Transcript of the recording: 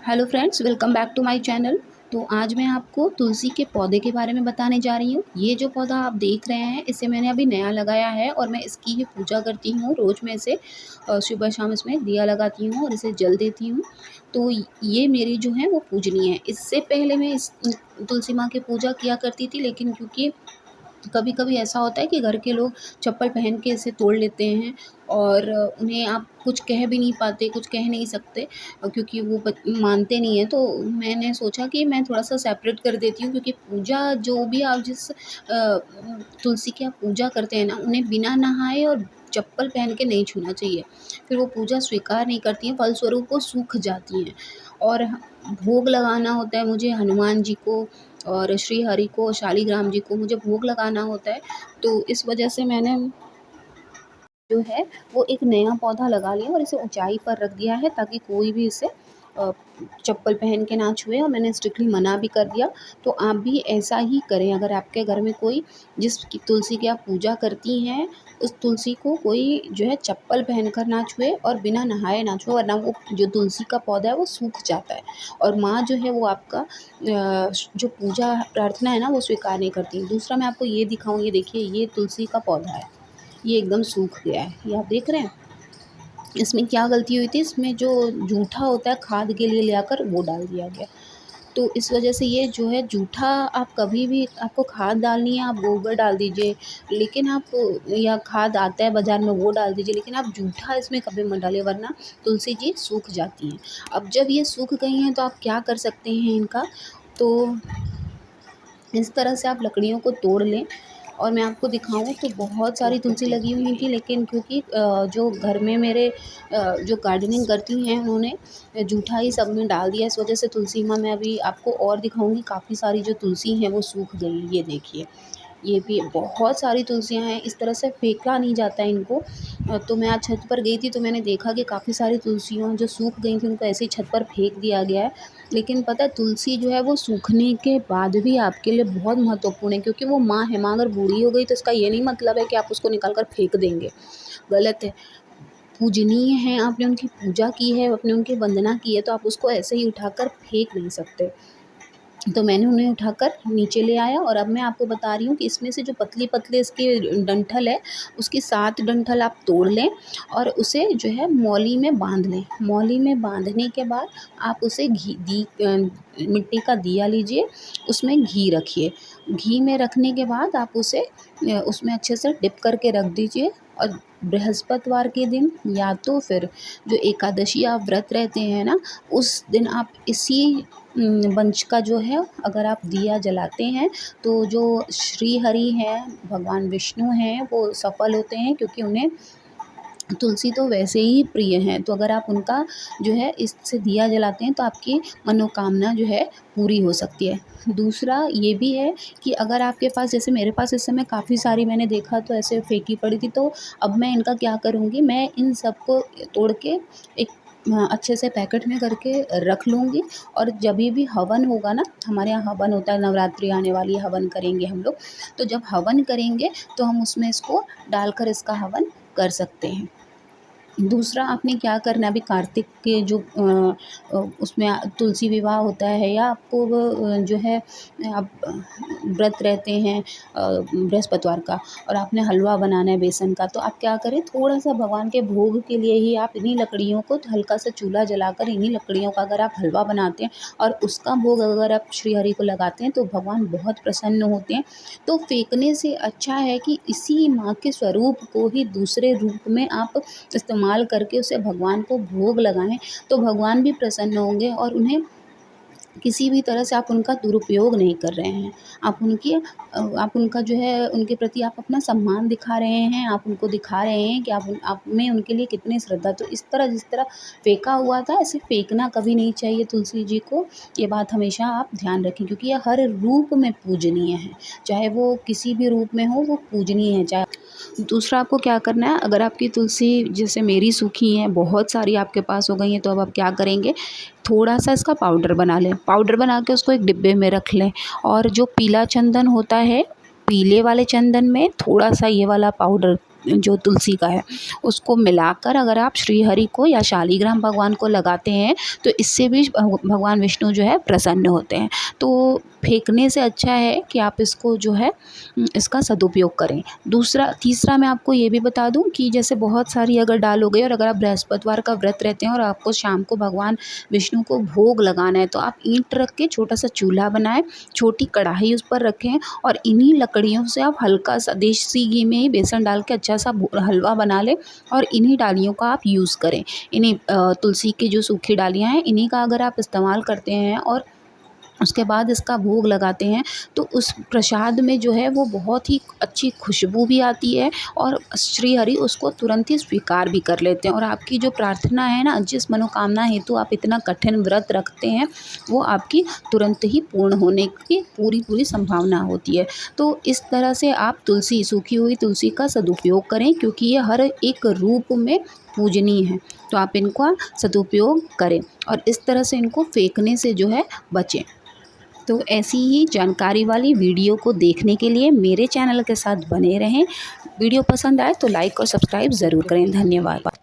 Hello friends, welcome back to my channel. तो आज मैं आपको तुलसी के पौधे के बारे में बताने जा रही हूँ। ये जो पौधा आप देख रहे हैं, इसे मैंने अभी नया लगाया है और मैं इसकी ही पूजा करती हूँ। रोज़ मैं इसे सुबह शाम इसमें दिया लगाती हूँ और इसे जल देती हूँ। तो ये मेरी जो है वो पूजनीय है। इससे पहले मैं इस तुलसी माँ की पूजा किया करती थी, लेकिन क्योंकि कभी कभी ऐसा होता है कि घर के लोग चप्पल पहन के इसे तोड़ लेते हैं और उन्हें आप कुछ कह भी नहीं पाते, कुछ कह नहीं सकते, क्योंकि वो मानते नहीं हैं। तो मैंने सोचा कि मैं थोड़ा सा सेपरेट कर देती हूँ, क्योंकि पूजा जो भी आप जिस तुलसी की आप पूजा करते हैं ना, उन्हें बिना नहाए और चप्पल पहन के नहीं छूना चाहिए। फिर वो पूजा स्वीकार नहीं करती हैं, फलस्वरूप वो सूख जाती हैं। और भोग लगाना होता है मुझे हनुमान जी को और श्री हरि को, शालिग्राम जी को मुझे भोग लगाना होता है। तो इस वजह से मैंने जो है वो एक नया पौधा लगा लिया और इसे ऊंचाई पर रख दिया है, ताकि कोई भी इसे चप्पल पहन के ना छुए। और मैंने स्ट्रिक्टली मना भी कर दिया। तो आप भी ऐसा ही करें। अगर आपके घर में कोई जिस तुलसी की आप पूजा करती हैं, उस तुलसी को कोई जो है चप्पल पहनकर ना छुए और बिना नहाए ना छुए, वरना वो जो तुलसी का पौधा है वो सूख जाता है और माँ जो है वो आपका जो पूजा प्रार्थना है ना वो स्वीकार नहीं करती। दूसरा मैं आपको ये दिखाऊँ, ये देखिए, ये तुलसी का पौधा है, ये एकदम सूख गया है, ये आप देख रहे हैं। इसमें क्या गलती हुई थी, इसमें जो जूठा होता है खाद के लिए ले आकर वो डाल दिया गया। तो इस वजह से ये जो है जूठा, आप कभी भी आपको खाद डालनी है आप गोबर डाल दीजिए, लेकिन आप, या खाद आता है बाज़ार में वो डाल दीजिए, लेकिन आप जूठा इसमें कभी मत डालिए, वरना तुलसी जी सूख जाती हैं। अब जब ये सूख गई हैं तो आप क्या कर सकते हैं इनका, तो इस तरह से आप लकड़ियों को तोड़ लें। और मैं आपको दिखाऊँ तो बहुत सारी तुलसी लगी हुई थी, लेकिन क्योंकि जो घर में मेरे जो गार्डनिंग करती हैं, उन्होंने जूठा ही सब में डाल दिया। इस वजह से तुलसी माँ, मैं अभी आपको और दिखाऊंगी, काफ़ी सारी जो तुलसी हैं वो सूख गई हैं। ये देखिए, ये भी बहुत सारी तुलसियाँ हैं। इस तरह से फेंका नहीं जाता है इनको। तो मैं आज छत पर गई थी तो मैंने देखा कि काफ़ी सारी तुलसियाँ जो सूख गई थी, उनको ऐसे ही छत पर फेंक दिया गया है। लेकिन पता है, तुलसी जो है वो सूखने के बाद भी आपके लिए बहुत महत्वपूर्ण है, क्योंकि वो माँ है। माँ अगर बूढ़ी हो गई तो इसका ये नहीं मतलब है कि आप उसको निकाल कर फेंक देंगे, गलत है। पूजनीय है, आपने उनकी पूजा की है, आपने उनकी वंदना की है, तो आप उसको ऐसे ही उठाकर फेंक नहीं सकते। तो मैंने उन्हें उठाकर नीचे ले आया और अब मैं आपको बता रही हूँ कि इसमें से जो पतले-पतले इसके डंठल है, उसकी 7 डंठल आप तोड़ लें और उसे जो है मौली में बाँध लें। मौली में बाँधने के बाद आप उसे मिट्टी का दिया लीजिए, उसमें घी रखिए। घी में रखने के बाद आप उसे उसमें अच्छे से डिप करके रख दीजिए। और बृहस्पतिवार के दिन, या तो फिर जो एकादशी आप व्रत रहते हैं ना, उस दिन आप इसी वंश का जो है, अगर आप दिया जलाते हैं, तो जो श्री हरि हैं, भगवान विष्णु हैं, वो सफल होते हैं, क्योंकि उन्हें तुलसी तो वैसे ही प्रिय हैं। तो अगर आप उनका जो है इससे दिया जलाते हैं तो आपकी मनोकामना जो है पूरी हो सकती है। दूसरा ये भी है कि अगर आपके पास, जैसे मेरे पास इस समय काफ़ी सारी मैंने देखा तो ऐसे फेंकी पड़ी थी, तो अब मैं इनका क्या करूँगी, मैं इन सबको तोड़ के एक अच्छे से पैकेट में करके रख लूँगी। और जभी भी हवन होगा ना, हमारे यहाँ हवन होता है, नवरात्रि आने वाली है, हवन करेंगे हम लोग। तो जब हवन करेंगे तो हम उसमें इसको डालकर इसका हवन कर सकते हैं। दूसरा आपने क्या करना है, अभी कार्तिक के जो उसमें तुलसी विवाह होता है, या आपको वो जो है, आप व्रत रहते हैं बृहस्पतिवार का, और आपने हलवा बनाना है बेसन का, तो आप क्या करें, थोड़ा सा भगवान के भोग के लिए ही आप इन्हीं लकड़ियों को हल्का सा चूल्हा जलाकर इन्हीं लकड़ियों का अगर आप हलवा बनाते हैं और उसका भोग अगर आप श्री हरि को लगाते हैं, तो भगवान बहुत प्रसन्न होते हैं। तो फेंकने से अच्छा है कि इसी माँ के स्वरूप को ही दूसरे रूप में आप इस्तेमाल करके उसे भगवान को भोग लगाएँ, तो भगवान भी प्रसन्न होंगे और उन्हें किसी भी तरह से आप उनका दुरुपयोग नहीं कर रहे हैं। आप उनका जो है, उनके प्रति आप अपना सम्मान दिखा रहे हैं, आप उनको दिखा रहे हैं कि आप में उनके लिए कितनी श्रद्धा। तो इस तरह, जिस तरह फेंका हुआ था, ऐसे फेंकना कभी नहीं चाहिए तुलसी जी को। ये बात हमेशा आप ध्यान रखें, क्योंकि ये हर रूप में पूजनीय है। चाहे वो किसी भी रूप में हो, वो पूजनीय है। चाहे दूसरा आपको क्या करना है, अगर आपकी तुलसी जैसे मेरी सूखी हैं, बहुत सारी आपके पास हो गई हैं, तो अब आप क्या करेंगे, थोड़ा सा इसका पाउडर बना लें। पाउडर बना के उसको एक डिब्बे में रख लें। और जो पीला चंदन होता है, पीले वाले चंदन में थोड़ा सा ये वाला पाउडर जो तुलसी का है उसको मिलाकर अगर आप श्री हरि को या शालिग्राम भगवान को लगाते हैं तो इससे भी भगवान विष्णु जो है प्रसन्न होते हैं। तो फेंकने से अच्छा है कि आप इसको जो है इसका सदुपयोग करें। तीसरा मैं आपको ये भी बता दूं कि जैसे बहुत सारी अगर डाल हो गई और अगर आप बृहस्पतिवार का व्रत रहते हैं और आपको शाम को भगवान विष्णु को भोग लगाना है तो आप ईंट रख के छोटा सा चूल्हा बनाएं, छोटी कढ़ाई उस पर रखें और इन्हीं लकड़ियों से आप हल्का सा देसी घी में ही बेसन डाल के अच्छा सा हलवा बना लें और इन्हीं डालियों का आप यूज़ करें। इन्हीं तुलसी की जो सूखी डालियाँ हैं इन्हीं का अगर आप इस्तेमाल करते हैं और उसके बाद इसका भोग लगाते हैं तो उस प्रसाद में जो है वो बहुत ही अच्छी खुशबू भी आती है और श्री हरि उसको तुरंत ही स्वीकार भी कर लेते हैं और आपकी जो प्रार्थना है ना, जिस मनोकामना हेतु आप इतना कठिन व्रत रखते हैं वो आपकी तुरंत ही पूर्ण होने की पूरी संभावना होती है। तो इस तरह से आप सूखी हुई तुलसी का सदुपयोग करें क्योंकि ये हर एक रूप में पूजनीय है। तो आप इनका सदुपयोग करें और इस तरह से इनको फेंकने से जो है बचें। तो ऐसी ही जानकारी वाली वीडियो को देखने के लिए मेरे चैनल के साथ बने रहें। वीडियो पसंद आए तो लाइक और सब्सक्राइब ज़रूर करें। धन्यवाद।